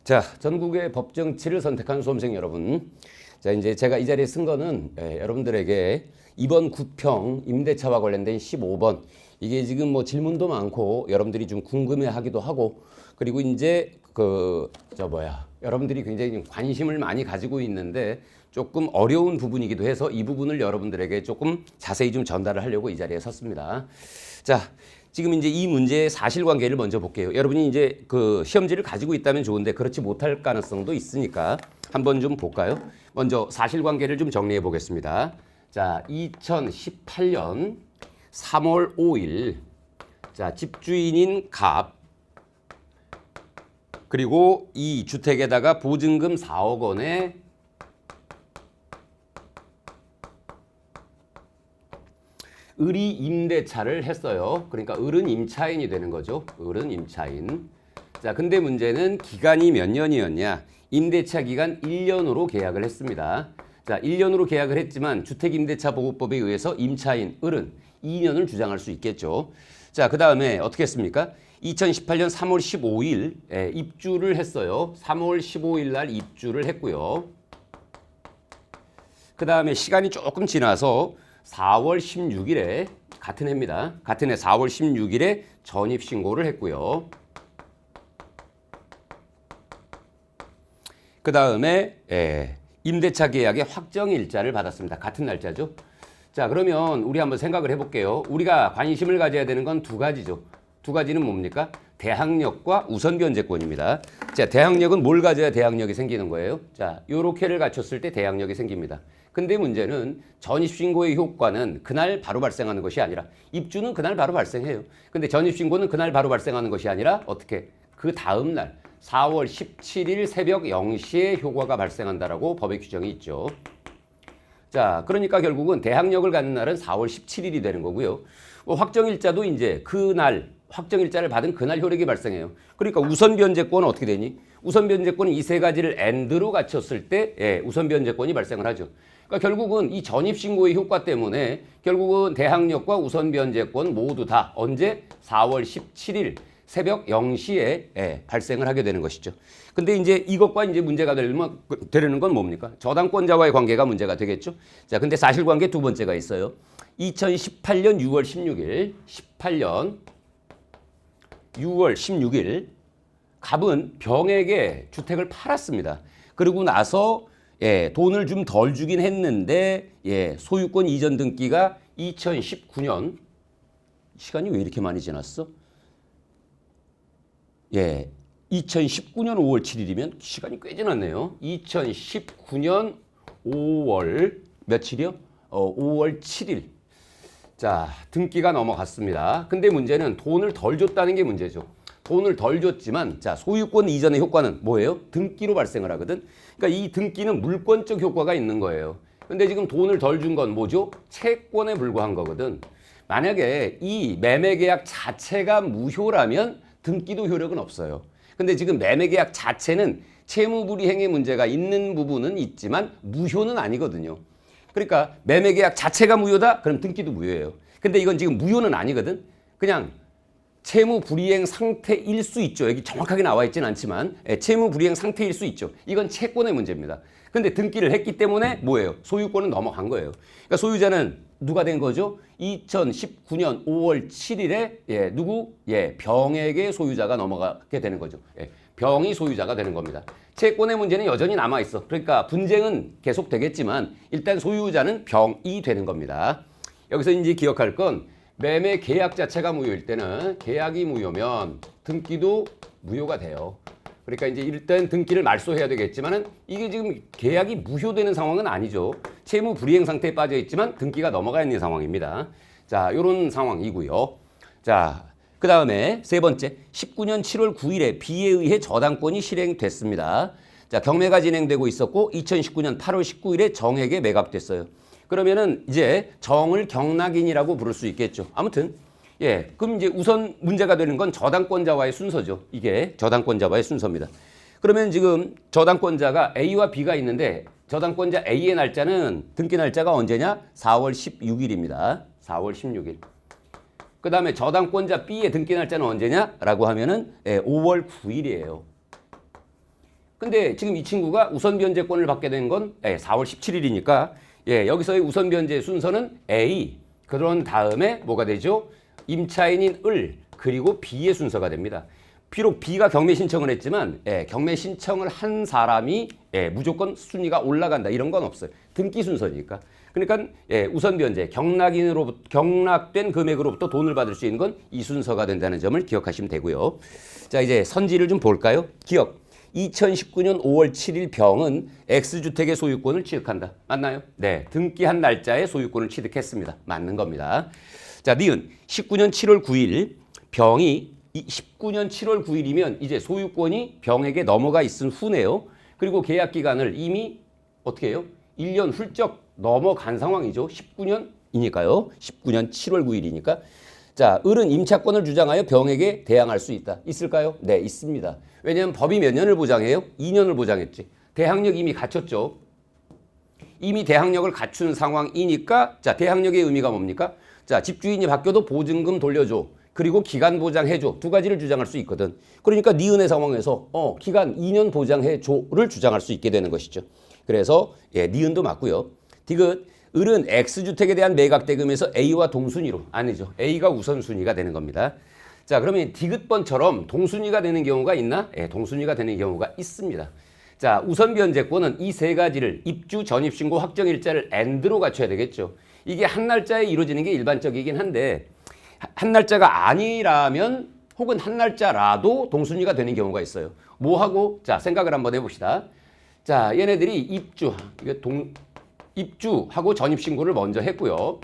자, 전국의 법정치를 선택한 수험생 여러분. 자, 이제 제가 이 자리에 쓴 거는 여러분들에게 이번 구평 임대차와 관련된 15번. 이게 지금 뭐 질문도 많고 여러분들이 좀 궁금해 하기도 하고, 그리고 이제 여러분들이 굉장히 좀 관심을 많이 가지고 있는데 조금 어려운 부분이기도 해서 이 부분을 여러분들에게 조금 자세히 좀 전달을 하려고 이 자리에 섰습니다. 자, 지금 이제 이 문제의 사실관계를 먼저 볼게요. 여러분이 이제 그 시험지를 가지고 있다면 좋은데 그렇지 못할 가능성도 있으니까 한번 좀 볼까요? 먼저 사실관계를 좀 정리해 보겠습니다. 자, 2018년 3월 5일, 자, 집주인인 갑, 그리고 이 주택에다가 보증금 4억 원에 을이 임대차를 했어요. 그러니까 을은 임차인이 되는 거죠. 을은 임차인. 자, 근데 문제는 기간이 몇 년이었냐? 임대차 기간 1년으로 계약을 했습니다. 자, 1년으로 계약을 했지만 주택임대차보호법에 의해서 임차인 을은 2년을 주장할 수 있겠죠. 자, 그 다음에 어떻게 했습니까? 2018년 3월 15일 입주를 했어요. 3월 15일 날 입주를 했고요. 그 다음에 시간이 조금 지나서 4월 16일에 같은 해입니다. 같은 해 4월 16일에 전입신고를 했고요. 그 다음에 임대차 계약의 확정일자를 받았습니다. 같은 날짜죠. 자, 그러면 우리 한번 생각을 해볼게요. 우리가 관심을 가져야 되는 건 두 가지죠. 두 가지는 뭡니까? 대항력과 우선변제권입니다. 자, 대항력은 뭘 가져야 대항력이 생기는 거예요? 자, 요렇게를 갖췄을 때 대항력이 생깁니다. 근데 문제는 전입신고의 효과는 그날 바로 발생하는 것이 아니라, 입주는 그날 바로 발생해요. 근데 전입신고는 그날 바로 발생하는 것이 아니라 어떻게? 그 다음 날 4월 17일 새벽 0시에 효과가 발생한다라고 법의 규정이 있죠. 자, 그러니까 결국은 대항력을 갖는 날은 4월 17일이 되는 거고요. 확정일자도 이제 그날 확정일자를 받은 그날 효력이 발생해요. 그러니까 우선변제권은 어떻게 되니? 우선변제권은 이 세 가지를 AND로 갖췄을 때 우선변제권이 발생을 하죠. 그러니까 결국은 이 전입신고의 효과 때문에 결국은 대항력과 우선변제권 모두 다 언제? 4월 17일 새벽 0시에 발생을 하게 되는 것이죠. 근데 이제 이것과 이제 문제가 되려는 건 뭡니까? 저당권자와의 관계가 문제가 되겠죠. 자, 근데 사실관계 두 번째가 있어요. 2018년 6월 16일, 18년 6월 16일, 갑은 병에게 주택을 팔았습니다. 그리고 나서 돈을 좀 덜 주긴 했는데 소유권 이전 등기가 2019년, 시간이 왜 이렇게 많이 지났어? 2019년 5월 7일이면 시간이 꽤 지났네요. 2019년 5월 며칠이요? 5월 7일. 자, 등기가 넘어갔습니다. 근데 문제는 돈을 덜 줬다는 게 문제죠. 돈을 덜 줬지만, 자, 소유권 이전의 효과는 뭐예요? 등기로 발생을 하거든. 그러니까 이 등기는 물권적 효과가 있는 거예요. 근데 지금 돈을 덜 준 건 뭐죠? 채권에 불과한 거거든. 만약에 이 매매계약 자체가 무효라면 등기도 효력은 없어요. 근데 지금 매매계약 자체는 채무불이행의 문제가 있는 부분은 있지만 무효는 아니거든요. 그러니까 매매계약 자체가 무효다? 그럼 등기도 무효예요. 근데 이건 지금 무효는 아니거든. 그냥 채무불이행 상태일 수 있죠. 여기 정확하게 나와 있지는 않지만 채무불이행 상태일 수 있죠. 이건 채권의 문제입니다. 근데 등기를 했기 때문에 뭐예요? 소유권은 넘어간 거예요. 그러니까 소유자는 누가 된 거죠? 2019년 5월 7일에 누구? 병에게 소유자가 넘어가게 되는 거죠. 병이 소유자가 되는 겁니다. 채권의 문제는 여전히 남아있어. 그러니까 분쟁은 계속 되겠지만 일단 소유자는 병이 되는 겁니다. 여기서 이제 기억할 건 매매 계약 자체가 무효일 때는, 계약이 무효면 등기도 무효가 돼요. 그러니까 이제 일단 등기를 말소해야 되겠지만은 이게 지금 계약이 무효되는 상황은 아니죠. 채무 불이행 상태에 빠져 있지만 등기가 넘어가 있는 상황입니다. 자, 요런 상황이고요. 자, 그 다음에 세 번째, 19년 7월 9일에 B에 의해 저당권이 실행됐습니다. 자, 경매가 진행되고 있었고 2019년 8월 19일에 정에게 매각됐어요. 그러면은 이제 정을 경락인이라고 부를 수 있겠죠. 아무튼 그럼 이제 우선 문제가 되는 건 저당권자와의 순서죠. 이게 저당권자와의 순서입니다. 그러면 지금 저당권자가 A와 B가 있는데 저당권자 A의 날짜는 등기 날짜가 언제냐? 4월 16일입니다. 4월 16일. 그 다음에 저당권자 B의 등기 날짜는 언제냐? 라고 하면은 5월 9일이에요. 근데 지금 이 친구가 우선 변제권을 받게 된 건 4월 17일이니까 여기서의 우선 변제 순서는 A. 그런 다음에 뭐가 되죠? 임차인인 을 그리고 B의 순서가 됩니다. 비록 B가 경매 신청을 했지만 경매 신청을 한 사람이 무조건 순위가 올라간다 이런 건 없어요. 등기 순서니까. 그러니까 우선 변제 경락된 금액으로부터 돈을 받을 수 있는 건 이 순서가 된다는 점을 기억하시면 되고요. 자, 이제 선지를 좀 볼까요? 기억. 2019년 5월 7일 병은 X주택의 소유권을 취득한다. 맞나요? 네. 등기한 날짜에 소유권을 취득했습니다. 맞는 겁니다. 자, 니은 19년 7월 9일 병이 19년 7월 9일이면 이제 소유권이 병에게 넘어가 있은 후네요. 그리고 계약 기간을 이미 어떻게 해요? 1년 훌쩍 넘어간 상황이죠. 19년이니까요. 19년 7월 9일이니까. 자, 을은 임차권을 주장하여 병에게 대항할 수 있다. 있을까요? 네, 있습니다. 왜냐하면 법이 몇 년을 보장해요? 2년을 보장했지. 대항력 이미 갖췄죠. 이미 대항력을 갖춘 상황이니까 자, 대항력의 의미가 뭡니까? 자, 집주인이 바뀌어도 보증금 돌려줘. 그리고 기간 보장해줘. 두 가지를 주장할 수 있거든. 그러니까 니은의 상황에서 기간 2년 보장해줘를 주장할 수 있게 되는 것이죠. 그래서 니은도 맞고요. 디귿. 을은 X주택에 대한 매각 대금에서 A와 동순위로 아니죠. A가 우선순위가 되는 겁니다. 자, 그러면 디귿번처럼 동순위가 되는 경우가 있나? 동순위가 되는 경우가 있습니다. 자, 우선 변제권은 이 세 가지를 입주, 전입신고, 확정일자를 AND로 갖춰야 되겠죠. 이게 한 날짜에 이루어지는 게 일반적이긴 한데 한 날짜가 아니라면 혹은 한 날짜라도 동순위가 되는 경우가 있어요. 뭐하고? 자, 생각을 한번 해봅시다. 자, 얘네들이 입주하고 전입신고를 먼저 했고요.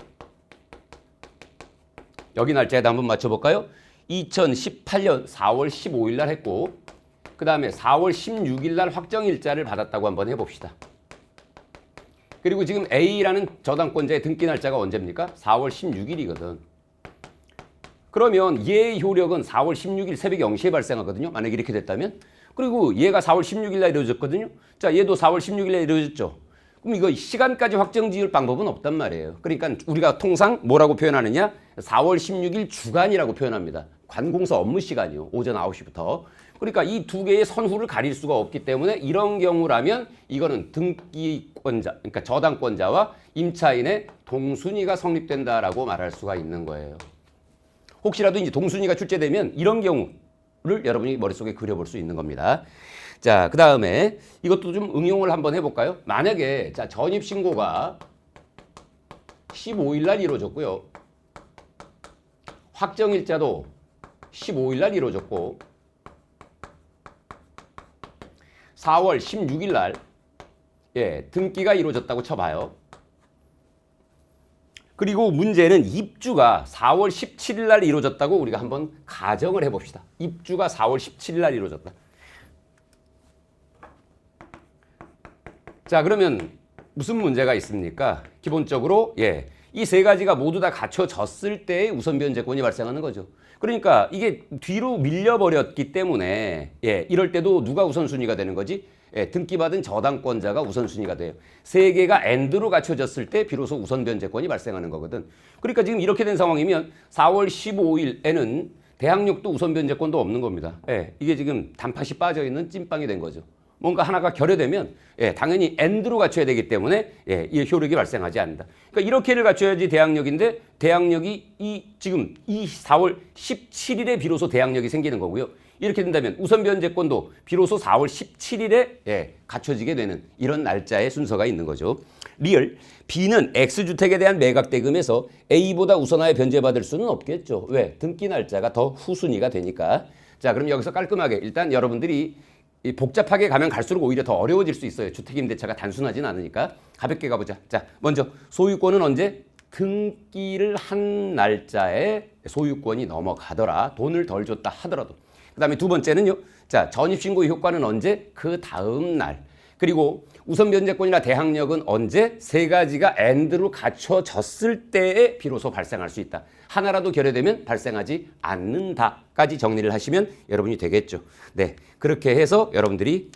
여기 날짜에다 한번 맞춰볼까요? 2018년 4월 15일 날 했고 그 다음에 4월 16일 날 확정일자를 받았다고 한번 해봅시다. 그리고 지금 A라는 저당권자의 등기 날짜가 언제입니까? 4월 16일이거든. 그러면 얘의 효력은 4월 16일 새벽 0시에 발생하거든요. 만약에 이렇게 됐다면. 그리고 얘가 4월 16일 날 이루어졌거든요. 자, 얘도 4월 16일 날 이루어졌죠. 그럼 이거 시간까지 확정 지을 방법은 없단 말이에요. 그러니까 우리가 통상 뭐라고 표현하느냐? 4월 16일 주간이라고 표현합니다. 관공서 업무 시간이요. 오전 9시부터. 그러니까 이 두 개의 선후를 가릴 수가 없기 때문에 이런 경우라면 이거는 등기권자, 그러니까 저당권자와 임차인의 동순위가 성립된다라고 말할 수가 있는 거예요. 혹시라도 이제 동순위가 출제되면 이런 경우를 여러분이 머릿속에 그려볼 수 있는 겁니다. 자, 그 다음에 이것도 좀 응용을 한번 해볼까요? 만약에 자, 전입신고가 15일 날 이루어졌고요. 확정일자도 15일 날 이루어졌고 4월 16일 날 등기가 이루어졌다고 쳐봐요. 그리고 문제는 입주가 4월 17일 날 이루어졌다고 우리가 한번 가정을 해봅시다. 입주가 4월 17일 날 이루어졌다. 자, 그러면 무슨 문제가 있습니까? 기본적으로 이 세 가지가 모두 다 갖춰졌을 때의 우선 변제권이 발생하는 거죠. 그러니까 이게 뒤로 밀려버렸기 때문에 이럴 때도 누가 우선순위가 되는 거지? 등기받은 저당권자가 우선순위가 돼요. 세 개가 AND로 갖춰졌을 때 비로소 우선 변제권이 발생하는 거거든. 그러니까 지금 이렇게 된 상황이면 4월 15일에는 대항력도 우선 변제권도 없는 겁니다. 이게 지금 단팥이 빠져있는 찐빵이 된 거죠. 뭔가 하나가 결여되면 당연히 AND로 갖춰야 되기 때문에 이 효력이 발생하지 않는다. 그러니까 이렇게를 갖춰야지 대항력인데 대항력이 지금 이 4월 17일에 비로소 대항력이 생기는 거고요. 이렇게 된다면 우선 변제권도 비로소 4월 17일에 갖춰지게 되는 이런 날짜의 순서가 있는 거죠. 리얼 B는 X주택에 대한 매각 대금에서 A보다 우선하여 변제받을 수는 없겠죠. 왜? 등기 날짜가 더 후순위가 되니까. 자, 그럼 여기서 깔끔하게 일단 여러분들이 복잡하게 가면 갈수록 오히려 더 어려워질 수 있어요. 주택임대차가 단순하진 않으니까. 가볍게 가보자. 자, 먼저 소유권은 언제? 등기를 한 날짜에 소유권이 넘어가더라. 돈을 덜 줬다 하더라도. 그 다음에 두 번째는요. 자, 전입신고의 효과는 언제? 그 다음 날. 그리고 우선 변제권이나 대항력은 언제? 세 가지가 AND로 갖춰졌을 때에 비로소 발생할 수 있다. 하나라도 결여되면 발생하지 않는다까지 정리를 하시면 여러분이 되겠죠. 네, 그렇게 해서 여러분들이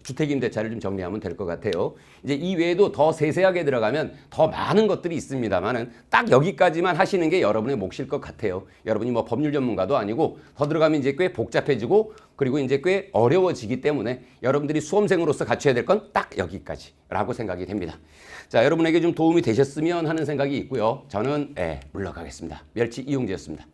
주택임대차를 좀 정리하면 될 것 같아요. 이제 이 외에도 더 세세하게 들어가면 더 많은 것들이 있습니다만은 딱 여기까지만 하시는 게 여러분의 몫일 것 같아요. 여러분이 뭐 법률 전문가도 아니고 더 들어가면 이제 꽤 복잡해지고 그리고 이제 꽤 어려워지기 때문에 여러분들이 수험생으로서 갖춰야 될 건 딱 여기까지라고 생각이 됩니다. 자, 여러분에게 좀 도움이 되셨으면 하는 생각이 있고요. 저는 물러가겠습니다. 멸치 이용재였습니다.